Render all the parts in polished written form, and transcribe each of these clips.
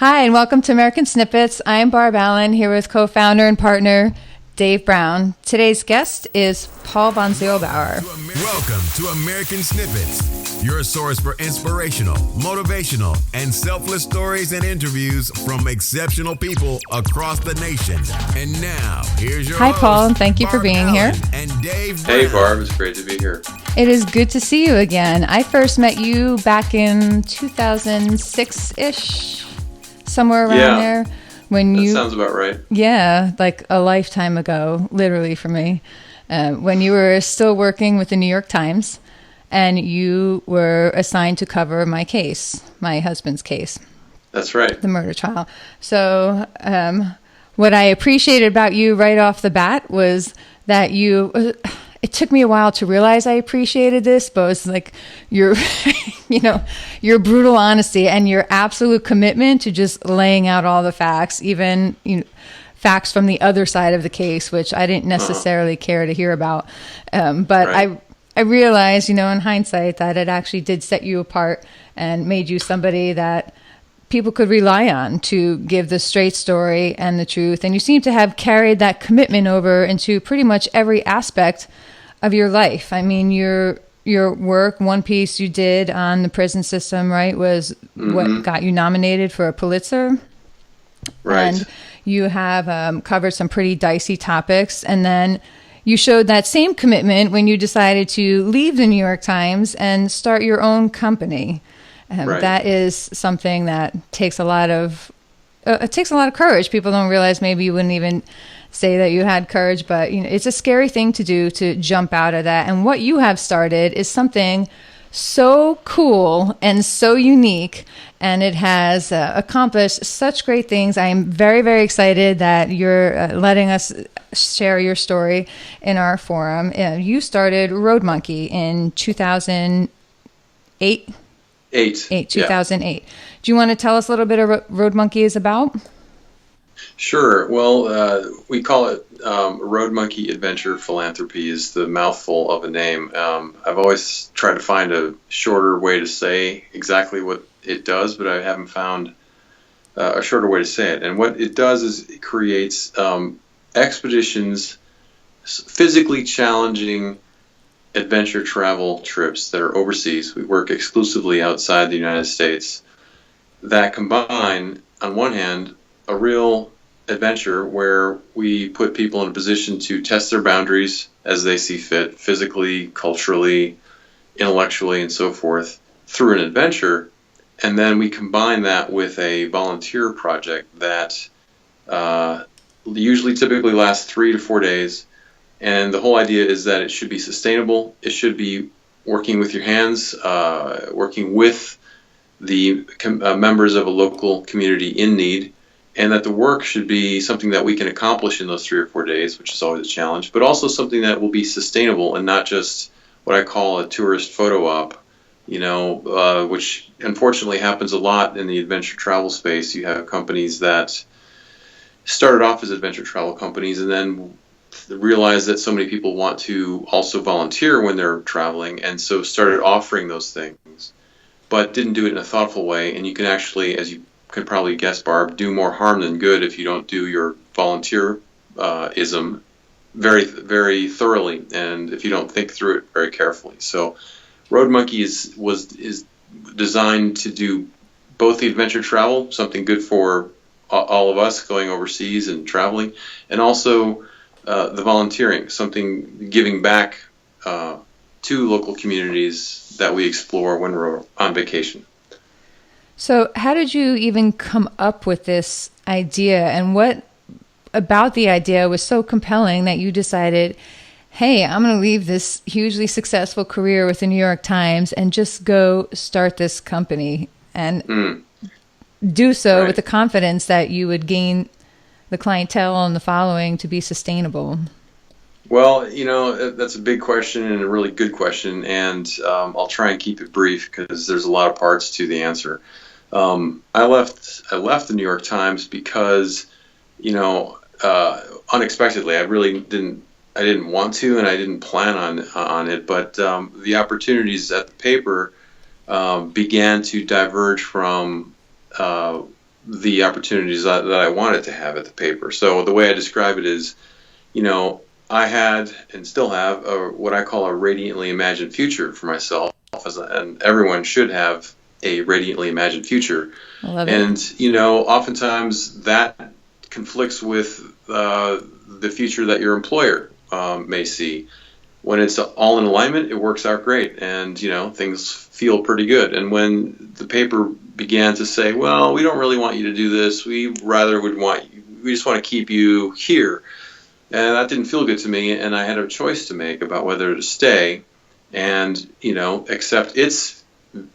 Hi, and welcome to American Snippets. I'm Barb Allen, here with co-founder and partner Dave Brown. Today's guest is Paul von Zielbauer. Welcome to American Snippets, your source for inspirational, motivational, and selfless stories and interviews from exceptional people across the nation. And now, here's your Hi, host, Paul, and thank you for Barb being Allen here. And Dave Brown. Hey, Barb, it's great to be here. It is good to see you again. I first met you back in 2006-ish, somewhere around there. When that sounds about right. Yeah, like a lifetime ago, literally for me. When you were still working with the New York Times, and you were assigned to cover my case, my husband's case. That's right. The murder trial. So what I appreciated about you right off the bat was that it took me a while to realize I appreciated this, but it was like your brutal honesty and your absolute commitment to just laying out all the facts, even facts from the other side of the case, which I didn't necessarily care to hear about. But right. I realized, in hindsight, that it actually did set you apart and made you somebody that people could rely on to give the straight story and the truth. And you seem to have carried that commitment over into pretty much every aspect of your life. I mean, your work, one piece you did on the prison system, right, was what got you nominated for a Pulitzer. Right. And you have covered some pretty dicey topics. And then you showed that same commitment when you decided to leave the New York Times and start your own company. Right. That is something that takes a lot of courage. People don't realize maybe you wouldn't even say that you had courage, but it's a scary thing to do, to jump out of that. And what you have started is something so cool and so unique, and it has accomplished such great things. I am very, very excited that you're letting us share your story in our forum. You started Roadmonkey in 2008? 2008. Do you want to tell us a little bit of what Roadmonkey is about? Sure. Well, we call it Roadmonkey Adventure Philanthropy is the mouthful of a name. I've always tried to find a shorter way to say exactly what it does, but I haven't found a shorter way to say it. And what it does is it creates expeditions, physically challenging adventure travel trips that are overseas. We work exclusively outside the United States that combine, on one hand, a real adventure where we put people in a position to test their boundaries as they see fit, physically, culturally, intellectually, and so forth, through an adventure. And then we combine that with a volunteer project that usually typically lasts 3 to 4 days. And the whole idea is that it should be sustainable. It should be working with your hands, working with the members of a local community in need, and that the work should be something that we can accomplish in those 3 or 4 days, which is always a challenge, but also something that will be sustainable and not just what I call a tourist photo op, which unfortunately happens a lot in the adventure travel space. You have companies that started off as adventure travel companies and then realized that so many people want to also volunteer when they're traveling, and so started offering those things, but didn't do it in a thoughtful way. And you can actually, as you can probably guess, Barb, do more harm than good if you don't do your volunteerism very, very thoroughly, and if you don't think through it very carefully. So Roadmonkey is designed to do both the adventure travel, something good for all of us going overseas and traveling, and also the volunteering, something giving back to local communities that we explore when we're on vacation. So how did you even come up with this idea, and what about the idea was so compelling that you decided, hey, I'm going to leave this hugely successful career with the New York Times and just go start this company and do so with the confidence that you would gain the clientele and the following to be sustainable? Well, that's a big question and a really good question, and I'll try and keep it brief because there's a lot of parts to the answer. I left the New York Times because, unexpectedly, I didn't want to, and I didn't plan on it, but the opportunities at the paper began to diverge from the opportunities that I wanted to have at the paper. So the way I describe it is, I had and still have what I call a radiantly imagined future for myself, and everyone should have a radiantly imagined future. I love it. And, oftentimes that conflicts with the future that your employer may see. When it's all in alignment, it works out great, and things feel pretty good. And when the paper began to say, "Well, we don't really want you to do this. We just want to keep you here," and that didn't feel good to me. And I had a choice to make about whether to stay and accept its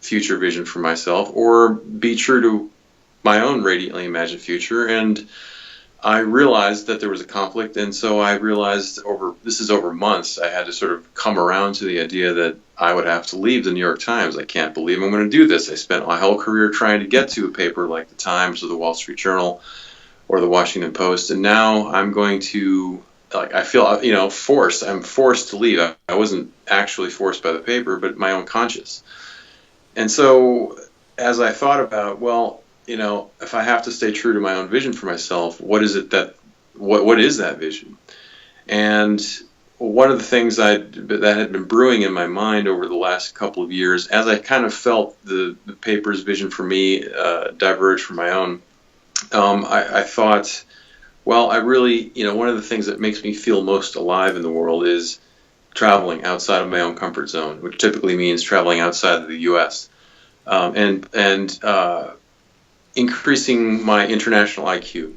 future vision for myself, or be true to my own radiantly imagined future. And I realized that there was a conflict, and so I realized over months, I had to sort of come around to the idea that I would have to leave the New York Times. I can't believe I'm going to do this. I spent my whole career trying to get to a paper like the Times or the Wall Street Journal or the Washington Post, and now I'm going to, I feel, forced. I'm forced to leave. I wasn't actually forced by the paper, but my own conscience. And so as I thought about, well, if I have to stay true to my own vision for myself, what is that vision? And one of the things that had been brewing in my mind over the last couple of years, as I kind of felt the paper's vision for me diverge from my own, I thought, well, I really, one of the things that makes me feel most alive in the world is traveling outside of my own comfort zone, which typically means traveling outside of the U.S. and increasing my international IQ.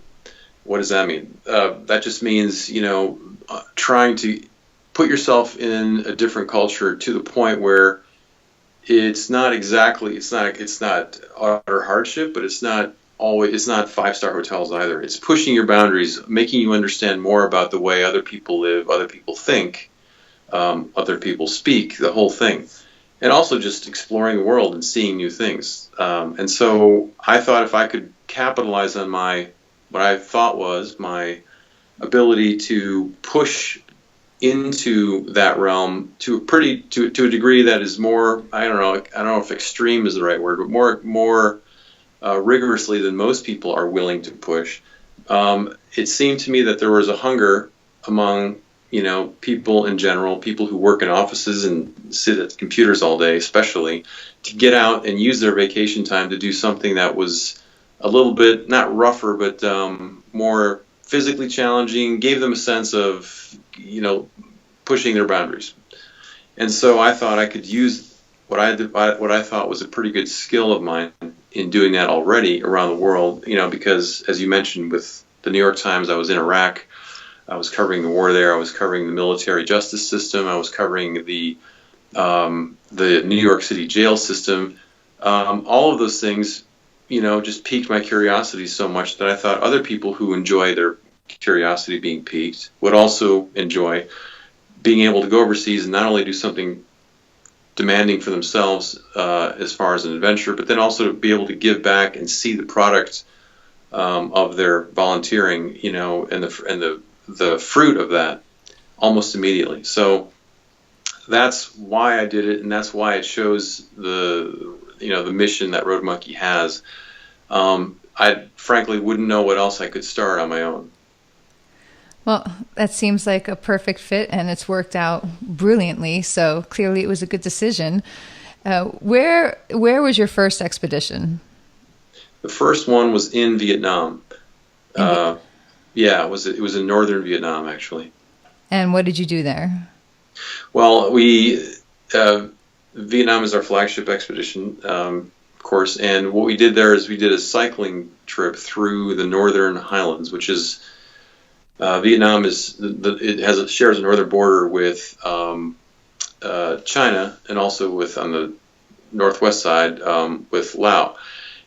What does that mean? That just means, trying to put yourself in a different culture to the point where it's not utter hardship, but it's not 5-star hotels either. It's pushing your boundaries, making you understand more about the way other people live, other people think, other people speak, the whole thing. And also just exploring the world and seeing new things. And so I thought if I could capitalize on what I thought was my ability to push into that realm to a degree that is more, I don't know if extreme is the right word, but more rigorously than most people are willing to push. It seemed to me that there was a hunger among people in general, people who work in offices and sit at computers all day, especially, to get out and use their vacation time to do something that was a little bit, not rougher, but more physically challenging, gave them a sense of, pushing their boundaries. And so I thought I could use what I thought was a pretty good skill of mine in doing that already around the world, because as you mentioned with the New York Times, I was in Iraq. I was covering the war there. I was covering the military justice system. I was covering the New York City jail system. All of those things, just piqued my curiosity so much that I thought other people who enjoy their curiosity being piqued would also enjoy being able to go overseas and not only do something demanding for themselves as far as an adventure, but then also to be able to give back and see the product of their volunteering, and the fruit of that almost immediately. So that's why I did it, and that's why it shows the mission that Roadmonkey has. I frankly wouldn't know what else I could start on my own. Well, that seems like a perfect fit, and it's worked out brilliantly. So clearly, it was a good decision. Where was your first expedition? The first one was in Vietnam. Yeah, it was in northern Vietnam, actually. And what did you do there? Well, Vietnam is our flagship expedition, of course, and what we did there is we did a cycling trip through the Northern Highlands, which is Vietnam shares a northern border with China, and also on the northwest side with Laos.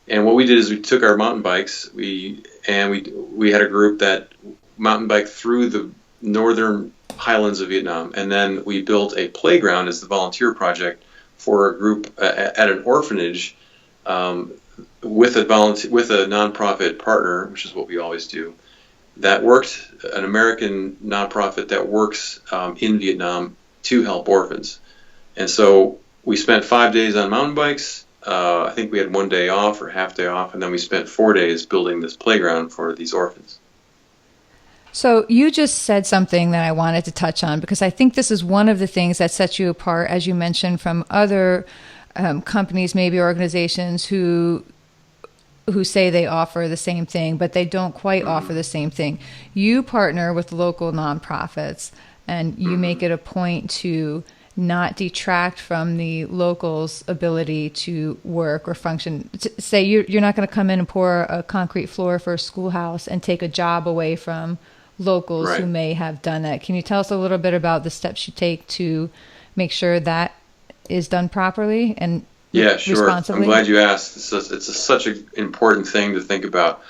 And what we did is we took our mountain bikes, we had a group that mountain biked through the northern highlands of Vietnam, and then we built a playground as the volunteer project for a group at an orphanage with a nonprofit partner, which is what we always do. That worked, an American nonprofit that works in Vietnam to help orphans. And so we spent 5 days on mountain bikes. I think we had one day off or half day off, and then we spent 4 days building this playground for these orphans. So you just said something that I wanted to touch on, because I think this is one of the things that sets you apart, as you mentioned, from other companies, maybe organizations who say they offer the same thing, but they don't quite offer the same thing. You partner with local nonprofits, and you make it a point to not detract from the locals' ability to work or function. Say you're not going to come in and pour a concrete floor for a schoolhouse and take a job away from locals Right. who may have done that. Can you tell us a little bit about the steps you take to make sure that is done properly and Yeah, sure. responsibly? I'm glad you asked. Such an important thing to think about.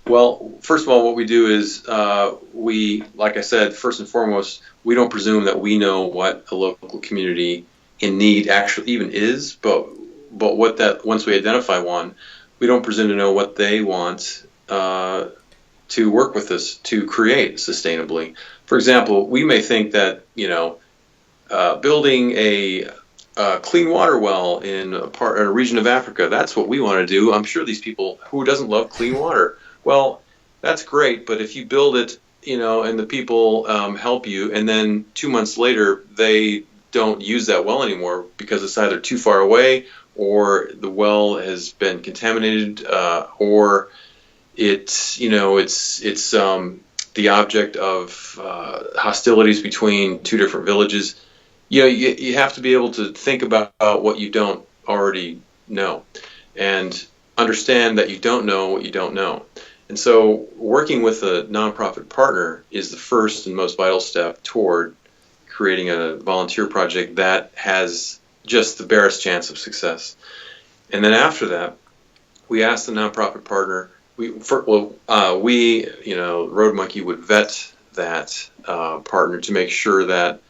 Well, first of all, what we do is like I said, first and foremost, we don't presume that we know what a local community in need actually even is, but once we identify one, we don't presume to know what they want to work with us to create sustainably. For example, we may think that building a clean water well in a region of Africa, that's what we want to do. I'm sure these people, who doesn't love clean water? Well, that's great, but if you build it, and the people help you, and then 2 months later they don't use that well anymore because it's either too far away, or the well has been contaminated, or it's the object of hostilities between two different villages. You have to be able to think about what you don't already know, and understand that you don't know what you don't know. And so working with a nonprofit partner is the first and most vital step toward creating a volunteer project that has just the barest chance of success. And then after that, we ask the nonprofit partner, Roadmonkey would vet that partner to make sure that,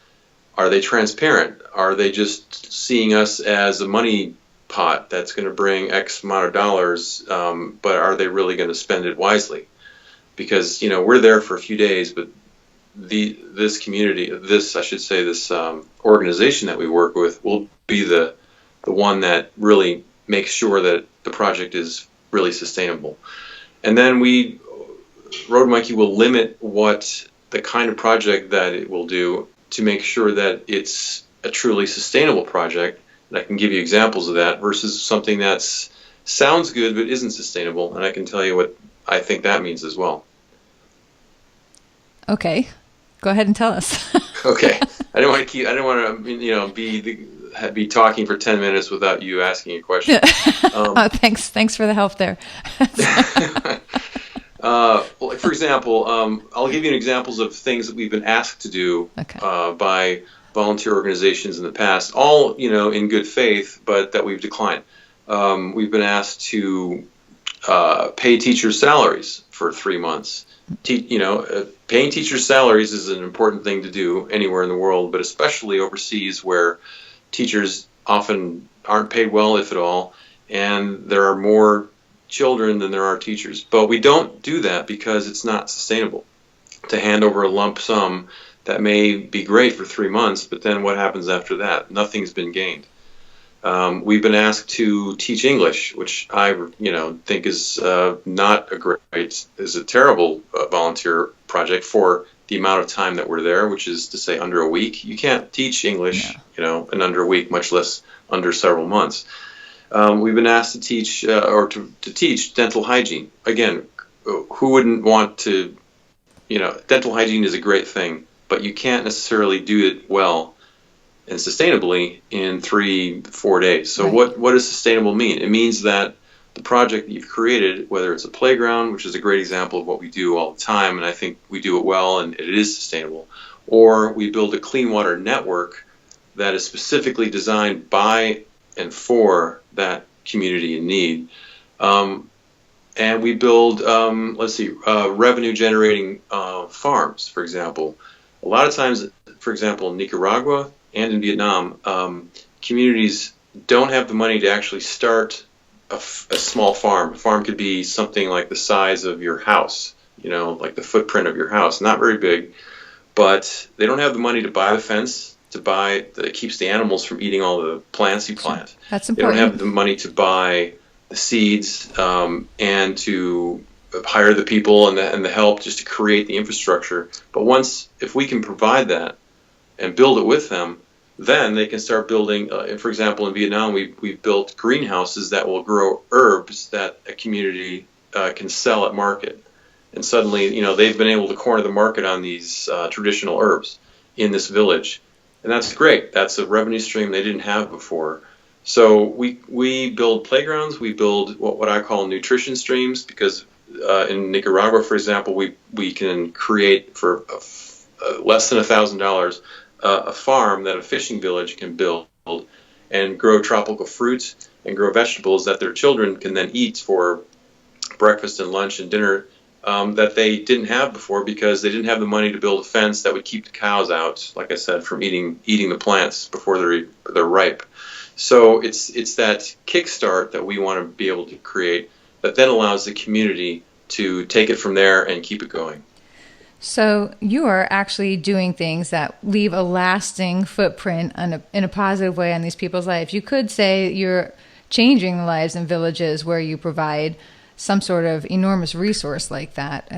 are they transparent? Are they just seeing us as a money pot that's going to bring X amount of dollars, but are they really going to spend it wisely? Because we're there for a few days, but this organization that we work with will be the one that really makes sure that the project is really sustainable. And then Roadmonkey will limit what the kind of project that it will do to make sure that it's a truly sustainable project. And I can give you examples of that versus something that sounds good but isn't sustainable. And I can tell you what I think that means as well. Okay, go ahead and tell us. Okay, I don't want to be talking for 10 minutes without you asking a question. Thanks for the help there. For example, I'll give you examples of things that we've been asked to do by volunteer organizations in the past, all in good faith, but that we've declined. We've been asked to pay teachers' salaries for 3 months. Paying teachers' salaries is an important thing to do anywhere in the world, but especially overseas, where teachers often aren't paid well, if at all, and there are more children than there are teachers. But we don't do that because it's not sustainable to hand over a lump sum that may be great for 3 months, but then what happens after that? Nothing's been gained. We've been asked to teach English, which I think is not is a terrible volunteer project for the amount of time that we're there, which is to say under a week. You can't teach English, in under a week, much less under several months. We've been asked to teach to teach dental hygiene. Again, who wouldn't want to? Dental hygiene is a great thing, but you can't necessarily do it well and sustainably in 3-4 days. So right. What does sustainable mean? It means that the project that you've created, whether it's a playground, which is a great example of what we do all the time, and I think we do it well and it is sustainable, or we build a clean water network that is specifically designed by and for that community in need. And we build, revenue generating farms, for example. A lot of times, for example, in Nicaragua and in Vietnam, communities don't have the money to actually start a small farm. A farm could be something like the size of your house, like the footprint of your house, not very big, but they don't have the money to buy the fence. to buy, that keeps the animals from eating all the plants you plant. That's They don't important. have the money to buy the seeds and to hire the people and the help just to create the infrastructure. But if we can provide that and build it with them, then they can start building. For example, in Vietnam, we've built greenhouses that will grow herbs that a community can sell at market. And suddenly, they've been able to corner the market on these traditional herbs in this village. And that's great. That's a revenue stream they didn't have before. So we build playgrounds. We build what I call nutrition streams, because in Nicaragua, for example, we can create for less than $1,000 a farm that a fishing village can build and grow tropical fruits and grow vegetables that their children can then eat for breakfast and lunch and dinner, that they didn't have before because they didn't have the money to build a fence that would keep the cows out, like I said, from eating the plants before they're ripe. So it's that kickstart that we want to be able to create that then allows the community to take it from there and keep it going. So you are actually doing things that leave a lasting footprint in a positive way on these people's lives. You could say you're changing the lives in villages where you provide some sort of enormous resource like that,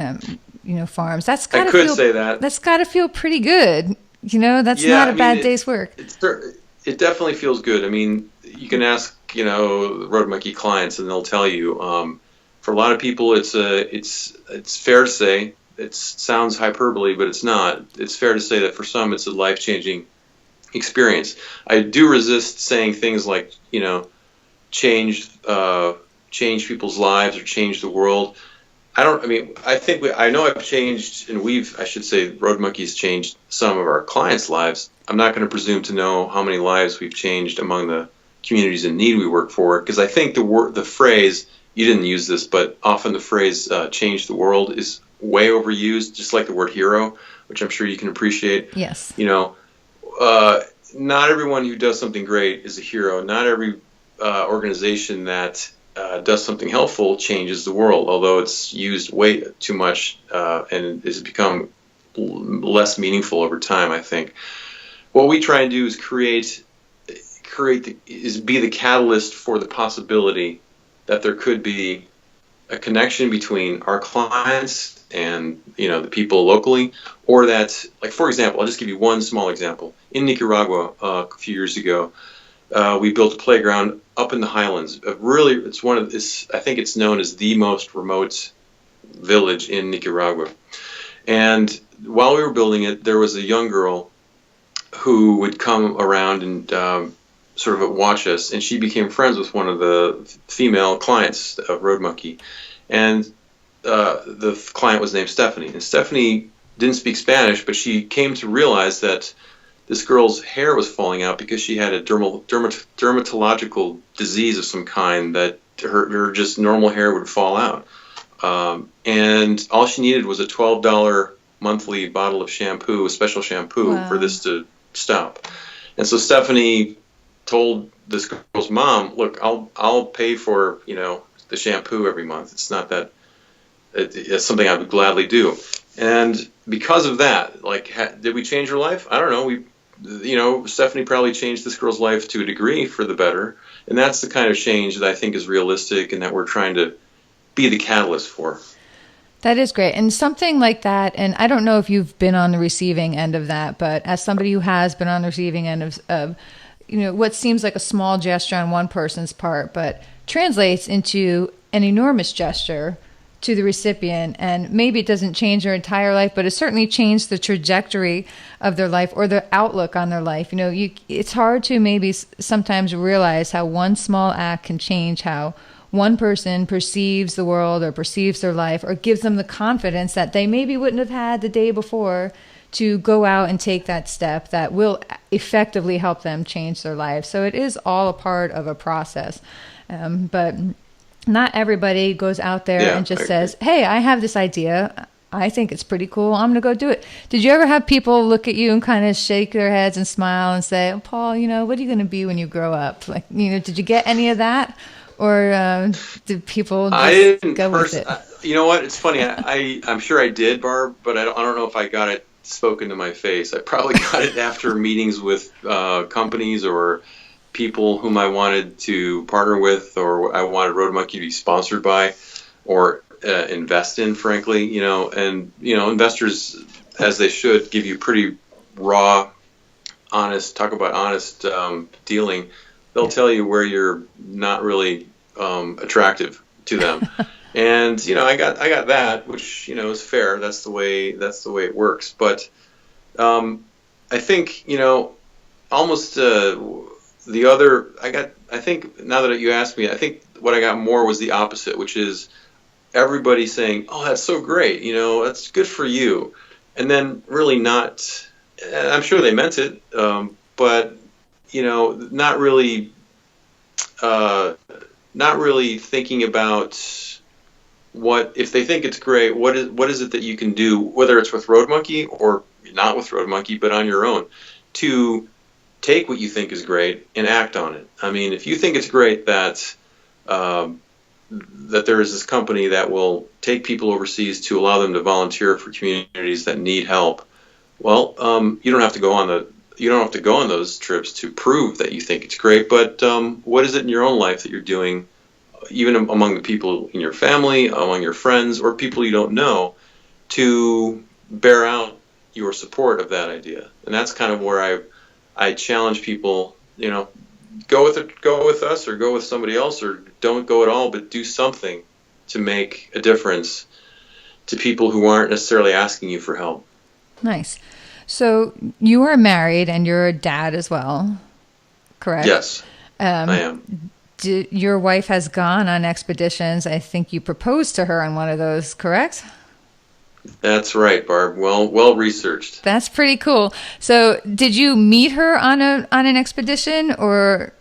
farms. That's got to feel pretty good. That's not a bad day's work. It definitely feels good. I mean, you can ask, Roadmonkey clients, and they'll tell you. For a lot of people, it's fair to say. It sounds hyperbole, but it's not. It's fair to say that for some, it's a life-changing experience. I do resist saying things like, change people's lives or change the world. I know I've changed, and Roadmonkey's changed some of our clients' lives. I'm not going to presume to know how many lives we've changed among the communities in need we work for, because I think the phrase, you didn't use this, but often the phrase change the world is way overused, just like the word hero, which I'm sure you can appreciate. Yes. Not everyone who does something great is a hero. Not every organization that does something helpful changes the world, although it's used way too much and has become less meaningful over time, I think. What we try and do is be the catalyst for the possibility that there could be a connection between our clients and the people locally, or that, like, for example, I'll just give you one small example. In Nicaragua, a few years ago, we built a playground up in the highlands. I think it's known as the most remote village in Nicaragua. And while we were building it, there was a young girl who would come around and sort of watch us, and she became friends with one of the female clients of Roadmonkey. And the client was named Stephanie. And Stephanie didn't speak Spanish, but she came to realize that this girl's hair was falling out because she had a dermatological disease of some kind, that her just normal hair would fall out. And all she needed was a $12 monthly bottle of shampoo, a special shampoo, for this to stop. And so Stephanie told this girl's mom, "Look, I'll pay for the shampoo every month. It's not that. It's something I would gladly do." And because of that, did we change her life? I don't know. Stephanie probably changed this girl's life to a degree for the better, and that's the kind of change that I think is realistic and that we're trying to be the catalyst for. That is great. And something like that, and I don't know if you've been on the receiving end of that, but as somebody who has been on the receiving end of what seems like a small gesture on one person's part, but translates into an enormous gesture to the recipient, and maybe it doesn't change their entire life, but it certainly changed the trajectory of their life or their outlook on their life. It's hard to maybe sometimes realize how one small act can change how one person perceives the world or perceives their life, or gives them the confidence that they maybe wouldn't have had the day before to go out and take that step that will effectively help them change their lives. So it is all a part of a process. But not everybody goes out there and just says, "Hey, I have this idea. I think it's pretty cool. I'm going to go do it." Did you ever have people look at you and kind of shake their heads and smile and say, "Oh, Paul, what are you going to be when you grow up?" Did you get any of that? Or did people just go with it? You know what? It's funny. I'm sure I did, Barb, but I don't know if I got it spoken to my face. I probably got it after meetings with companies or people whom I wanted to partner with, or I wanted Roadmonkey to be sponsored by, or invest in, frankly. And investors, as they should, give you pretty raw, honest, talk about honest dealing. They'll tell you where you're not really attractive to them. And I got that, which is fair. That's the way it works. But I think almost the other I think now that you asked me, I think what I got more was the opposite, which is everybody saying, "Oh, that's so great, that's good for you," and then really not. I'm sure they meant it, but not really thinking about what if they think it's great. What is it that you can do, whether it's with Roadmonkey or not with Roadmonkey, but on your own, to take what you think is great and act on it. I mean, if you think it's great that there is this company that will take people overseas to allow them to volunteer for communities that need help, well, you don't have to go on those trips to prove that you think it's great. But what is it in your own life that you're doing, even among the people in your family, among your friends, or people you don't know, to bear out your support of that idea? And that's kind of where I challenge people, go with us or go with somebody else, or don't go at all, but do something to make a difference to people who aren't necessarily asking you for help. Nice. So you are married and you're a dad as well, correct? Yes, I am. Your wife has gone on expeditions. I think you proposed to her on one of those, correct? That's right, Barb. Well researched. That's pretty cool. So, did you meet her on an expedition, or?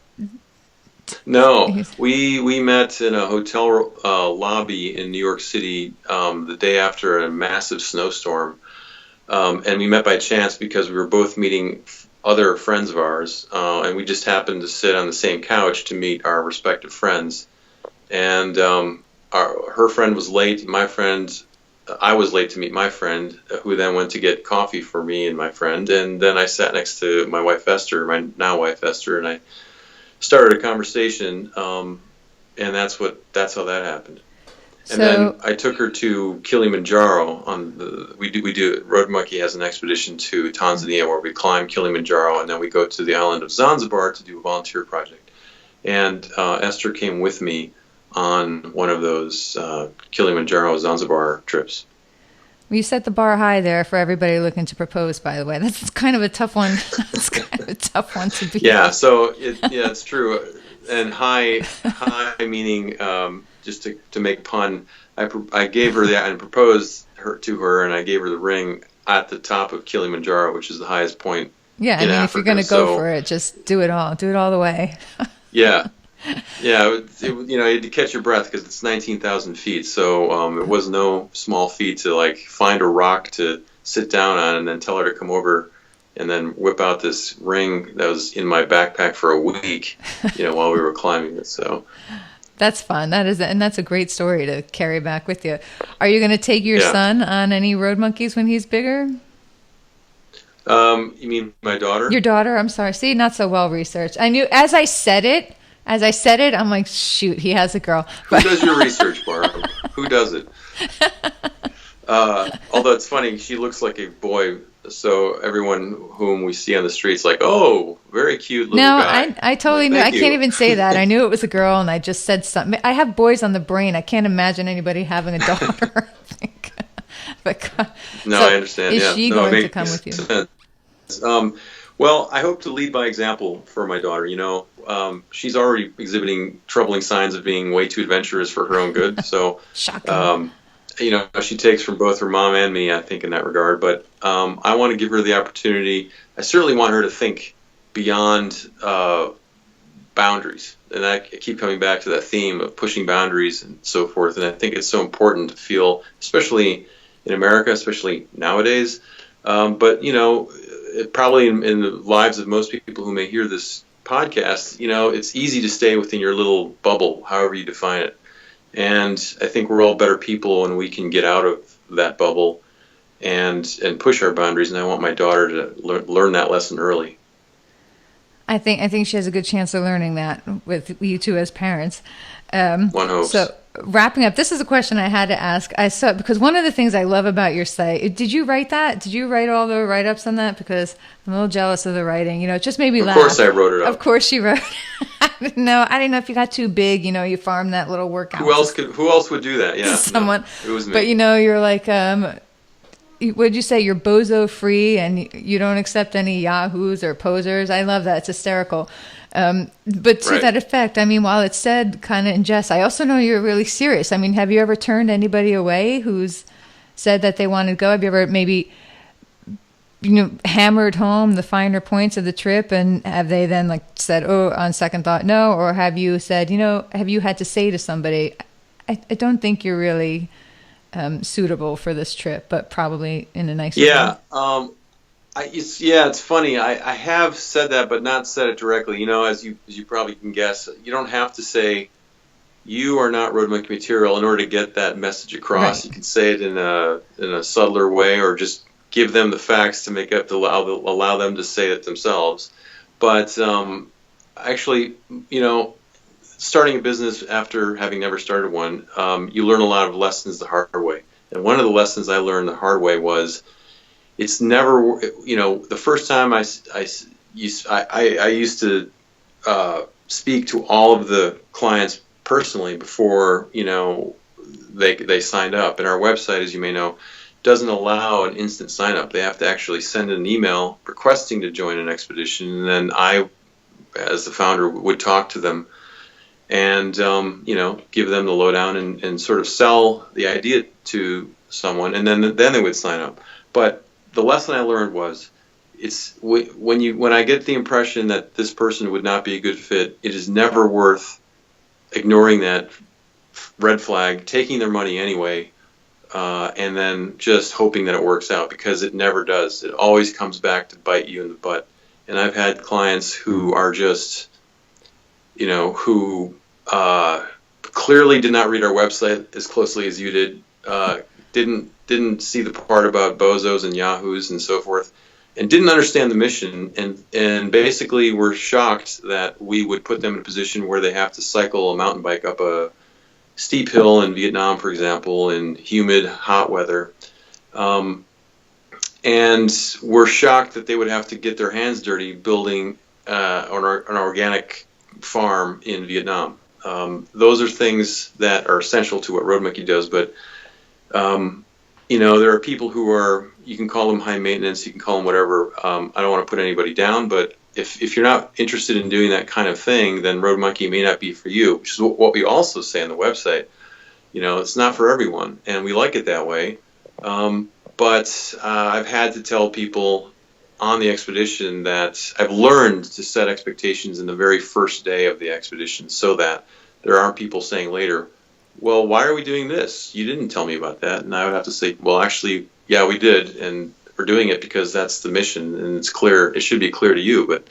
No, we met in a hotel lobby in New York City the day after a massive snowstorm, and we met by chance because we were both meeting other friends of ours, and we just happened to sit on the same couch to meet our respective friends. And her friend was late. I was late to meet my friend, who then went to get coffee for me and my friend. And then I sat next to my wife, Esther, my now wife, Esther, and I started a conversation. And that's how that happened. And then I took her to Kilimanjaro. Roadmonkey has an expedition to Tanzania where we climb Kilimanjaro, and then we go to the island of Zanzibar to do a volunteer project. And Esther came with me on one of those Kilimanjaro Zanzibar trips. Well, you set the bar high there for everybody looking to propose, by the way. That's kind of a tough one. It's kind of a tough one to be. Yeah, so it's true. And high meaning, just to make pun, I gave her that and proposed to her, and I gave her the ring at the top of Kilimanjaro, which is the highest point. Yeah, I mean, Africa. If you're going to go for it, just do it all the way. Yeah. Yeah, you had to catch your breath because it's 19,000 feet, so it was no small feat to find a rock to sit down on and then tell her to come over and then whip out this ring that was in my backpack for a week, while we were climbing it. So that's fun. And that's a great story to carry back with you. Are you going to take your son on any Roadmonkeys when he's bigger? You mean my daughter? Your daughter? I'm sorry. See, not so well researched. I knew as I said it, I'm like, shoot, he has a girl. Who does your research, Barb? Who does it? Although it's funny, she looks like a boy, so everyone whom we see on the streets like, oh, very cute little guy. No, I totally knew. I can't even say that. I knew it was a girl, and I just said something. I have boys on the brain. I can't imagine anybody having a daughter. I think. But, I understand. Is she going to come with you? Sense. Well, I hope to lead by example for my daughter. She's already exhibiting troubling signs of being way too adventurous for her own good. So, shocking. She takes from both her mom and me, I think, in that regard. But I want to give her the opportunity. I certainly want her to think beyond boundaries. And I keep coming back to that theme of pushing boundaries and so forth. And I think it's so important to feel, especially in America, especially nowadays. But, probably in the lives of most people who may hear this podcast, it's easy to stay within your little bubble, however you define it. And I think we're all better people when we can get out of that bubble and push our boundaries. And I want my daughter to learn that lesson early. I think she has a good chance of learning that with you two as parents. One hopes. So wrapping up, this is a question I had to ask. I saw, because one of the things I love about your site, did you write that? Did you write all the write-ups on that? Because I'm a little jealous of the writing. It just made me laugh. Of course I wrote it up. Of course you wrote. I didn't know if you got too big. You farmed that little workout. Who else would do that? Yeah, someone. No, it was me. But you're like, what'd you say? You're bozo free, and you don't accept any yahoos or posers. I love that. It's hysterical. But to that effect, while it's said kind of in jest, I also know you're really serious. Have you ever turned anybody away who's said that they wanted to go? Have you ever maybe, hammered home the finer points of the trip, and have they then said, oh, on second thought, no? Or have you said, have you had to say to somebody, I don't think you're really suitable for this trip, but probably in a nice way? Yeah. It's funny. I have said that, but not said it directly. As you probably can guess, you don't have to say you are not Roadmonkey material in order to get that message across. Right. You can say it in a subtler way, or just give them the facts to make up to allow them to say it themselves. But actually, starting a business after having never started one, you learn a lot of lessons the hard way. And one of the lessons I learned the hard way was, it's never, the first time I used to speak to all of the clients personally before, they signed up. And our website, as you may know, doesn't allow an instant sign up. They have to actually send an email requesting to join an expedition. And then I, as the founder, would talk to them and, give them the lowdown and sort of sell the idea to someone. And then they would sign up. But the lesson I learned was, when I get the impression that this person would not be a good fit, it is never worth ignoring that red flag, taking their money anyway, and then just hoping that it works out, because it never does. It always comes back to bite you in the butt. And I've had clients who are just, who clearly did not read our website as closely as you did, didn't see the part about bozos and yahoos and so forth, and didn't understand the mission, and basically were shocked that we would put them in a position where they have to cycle a mountain bike up a steep hill in Vietnam, for example, in humid, hot weather, and were shocked that they would have to get their hands dirty building an organic farm in Vietnam. Those are things that are essential to what Roadmonkey does, but there are people who are, you can call them high maintenance, you can call them whatever. I don't want to put anybody down, but if you're not interested in doing that kind of thing, then Roadmonkey may not be for you, which is what we also say on the website. It's not for everyone, and we like it that way. But I've had to tell people on the expedition that I've learned to set expectations in the very first day of the expedition, so that there aren't people saying later, well, why are we doing this? You didn't tell me about that. And I would have to say, well, actually, yeah, we did. And we're doing it because that's the mission. And it's clear. It should be clear to you. But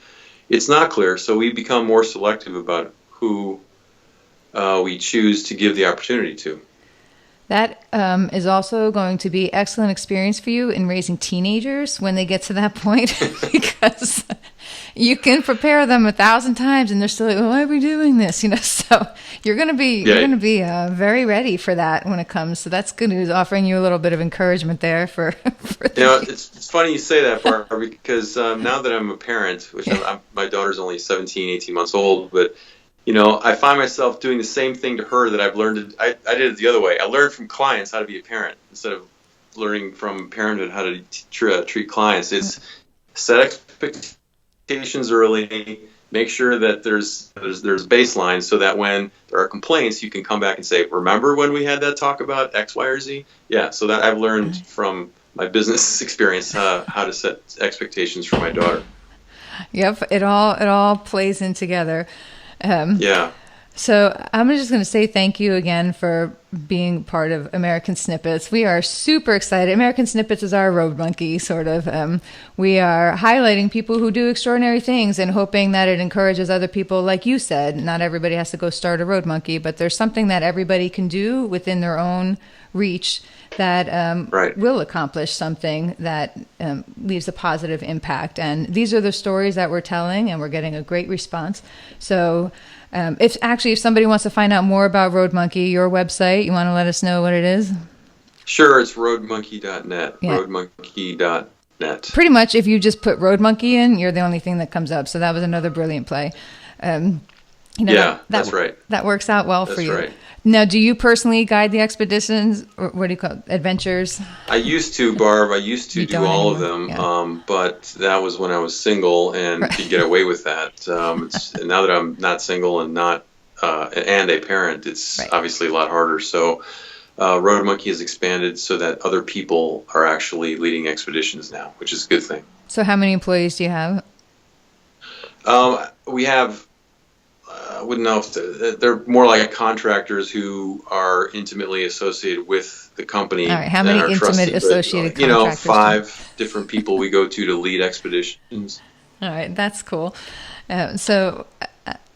it's not clear. So we become more selective about who we choose to give the opportunity to. That is also going to be excellent experience for you in raising teenagers when they get to that point, because you can prepare them 1,000 times and they're still like, well, why are we doing this? So you're going to be very ready for that when it comes. So that's good news, offering you a little bit of encouragement there for it's funny you say that, Barb, because now that I'm a parent, which my daughter's only 17, 18 months old, but I find myself doing the same thing to her that I've learned. I did it the other way. I learned from clients how to be a parent instead of learning from parenthood how to treat clients. It's set expectations early. Make sure that there's baseline, so that when there are complaints, you can come back and say, "Remember when we had that talk about X, Y, or Z?" Yeah. So that I've learned from my business experience how to set expectations for my daughter. Yep. It all plays in together. Yeah. So I'm just going to say thank you again for being part of American Snippets. We are super excited. American Snippets is our road monkey, sort of. We are highlighting people who do extraordinary things and hoping that it encourages other people. Like you said, not everybody has to go start a road monkey, but there's something that everybody can do within their own reach that will accomplish something that leaves a positive impact. And these are the stories that we're telling, and we're getting a great response. So if somebody wants to find out more about Road Monkey, your website, you want to let us know what it is? Sure, it's roadmonkey.net. Yeah. Roadmonkey.net. Pretty much, if you just put Road Monkey in, you're the only thing that comes up. So that was another brilliant play. That's right. That works out well for you. That's right. Now, do you personally guide the expeditions, or what do you call it, adventures? I used to, Barb. I used to do all of them, but that was when I was single and could get away with that. And now that I'm not single and not and a parent, it's obviously a lot harder. So Road Monkey has expanded so that other people are actually leading expeditions now, which is a good thing. So how many employees do you have? We have... I wouldn't know if they're more like contractors who are intimately associated with the company. All right, how many intimate associated contractors? 5 different people we go to lead expeditions. All right, that's cool. So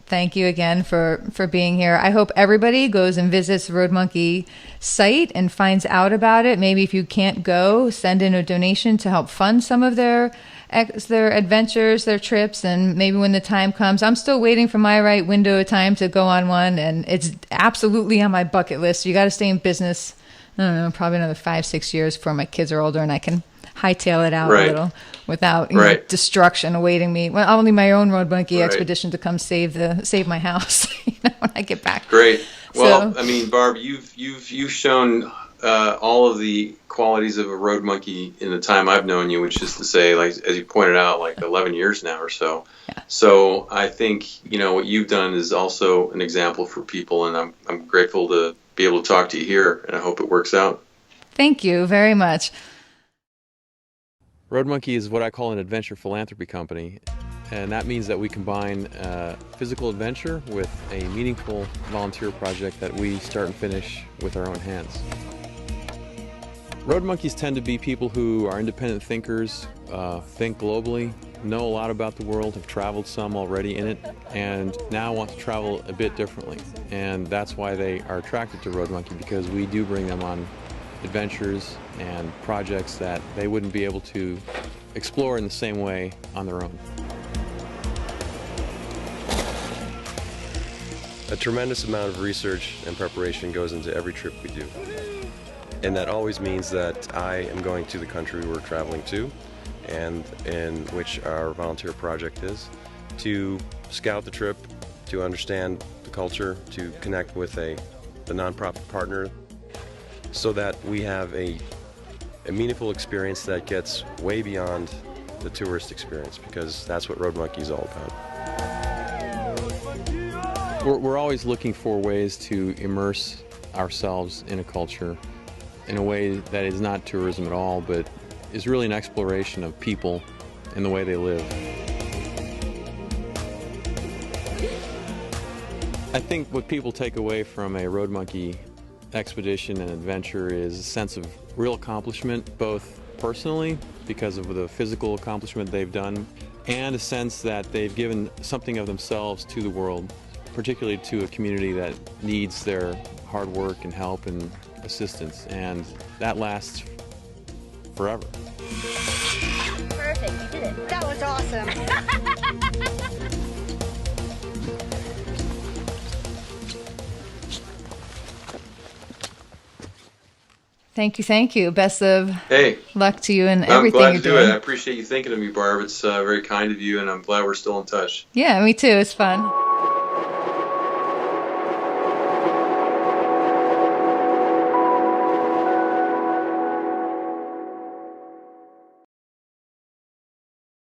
thank you again for being here. I hope everybody goes and visits Road Monkey site and finds out about it. Maybe if you can't go, send in a donation to help fund some of their adventures, their trips, and maybe when the time comes. I'm still waiting for my right window of time to go on one, and it's absolutely on my bucket list. You got to stay in business, I don't know, probably another 5-6 years before my kids are older and I can hightail it out a little without destruction awaiting me. Well, I'll need my own Road Monkey expedition to come save my house when I get back. Great. Well, I mean, Barb, you've shown all of the qualities of a road monkey in the time I've known you, which is to say, like, as you pointed out, like 11 years now or so. Yeah. So I think, what you've done is also an example for people, and I'm grateful to be able to talk to you here, and I hope it works out. Thank you very much. Roadmonkey is what I call an adventure philanthropy company, and that means that we combine physical adventure with a meaningful volunteer project that we start and finish with our own hands. Road monkeys tend to be people who are independent thinkers, think globally, know a lot about the world, have traveled some already in it, and now want to travel a bit differently. And that's why they are attracted to Road Monkey, because we do bring them on adventures and projects that they wouldn't be able to explore in the same way on their own. A tremendous amount of research and preparation goes into every trip we do. And that always means that I am going to the country we're traveling to, and in which our volunteer project is, to scout the trip, to understand the culture, to connect with the nonprofit partner, so that we have a meaningful experience that gets way beyond the tourist experience, because that's what Road Monkey is all about. We're always looking for ways to immerse ourselves in a culture in a way that is not tourism at all, but is really an exploration of people and the way they live. I think what people take away from a Road Monkey expedition and adventure is a sense of real accomplishment, both personally, because of the physical accomplishment they've done, and a sense that they've given something of themselves to the world, particularly to a community that needs their hard work and help and assistance, and that lasts forever. Perfect, you did it. That was awesome. Thank you. Best of luck to you and I'm everything glad you're to do doing. it. I appreciate you thinking of me, Barb. It's very kind of you, and I'm glad we're still in touch. Yeah, me too. It's fun.